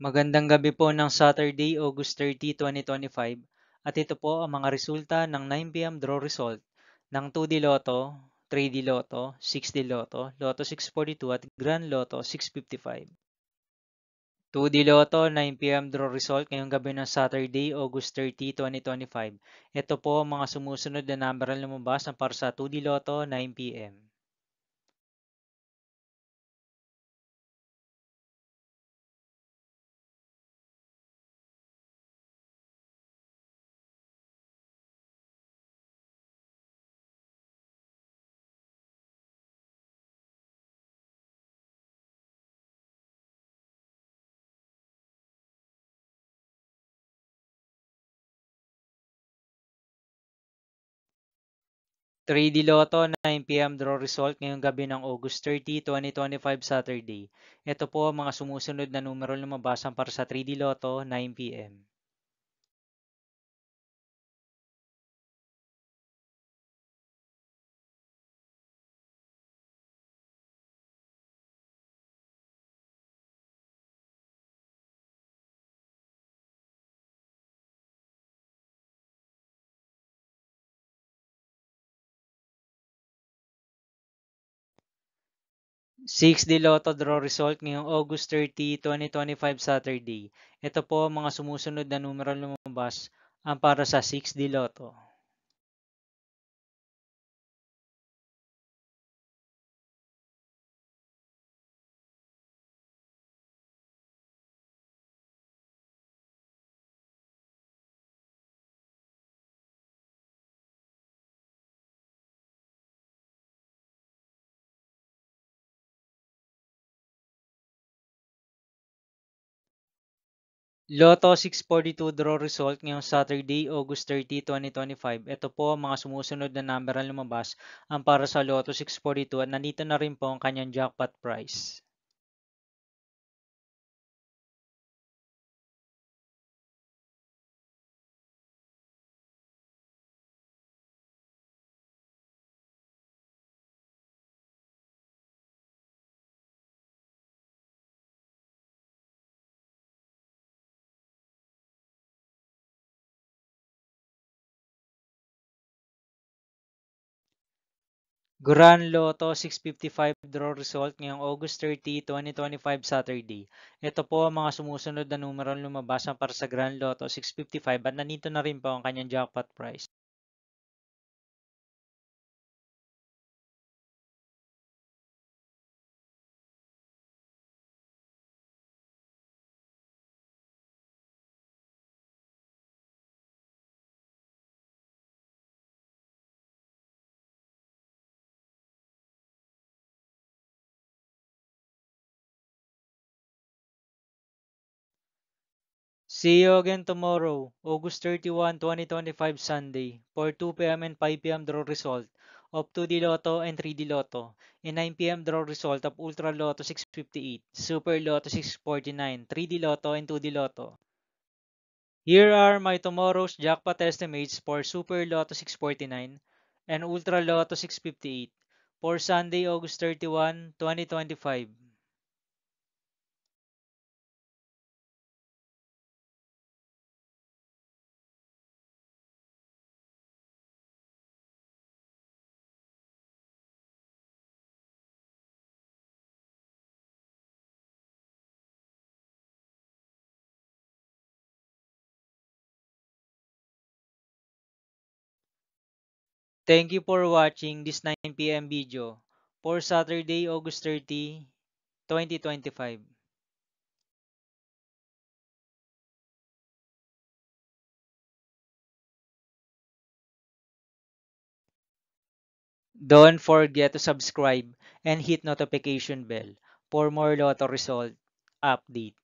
Magandang gabi po ng Saturday, August 30, 2025 at ito po ang mga resulta ng 9 p.m. draw result ng 2D Lotto, 3D Lotto, 6D Lotto, Lotto 642 at Grand Lotto 655. 2D Lotto 9 p.m. draw result ngayong gabi ng Saturday, August 30, 2025. Ito po ang mga sumusunod na number na lumabas ng para sa 2D Lotto 9 p.m. 3D Lotto 9 p.m. draw result ngayong gabi ng August 30, 2025 Saturday. Ito po ang mga sumusunod na numero lumabas para sa 3D Lotto 9 p.m. 6D Lotto draw result ngayong August 30, 2025 Saturday. Ito po ang mga sumusunod na numero lumabas para sa 6D Lotto. 'Lotto 642 draw result ngayong Saturday, August 30, 2025. Ito po ang mga sumusunod na number na lumabas para sa Lotto 642 at nandito na rin po ang kanyang jackpot price. Grand Lotto 655 draw result ngayong August 30, 2025 Saturday. Ito po ang mga sumusunod na numero lumabas para sa Grand Lotto 655 at nandito na rin po ang kanyang jackpot price. See you again tomorrow, August 31, 2025 Sunday, for 2 p.m. and 5 p.m. draw result of 2D Lotto and 3D Lotto, and 9 p.m. draw result of Ultra Lotto 658, Super Lotto 649, 3D Lotto and 2D Lotto. Here are my tomorrow's jackpot estimates for Super Lotto 649 and Ultra Lotto 658 for Sunday, August 31, 2025. Thank you for watching this 9 p.m. video for Saturday, August 30, 2025. Don't forget to subscribe and hit notification bell for more Lotto result update.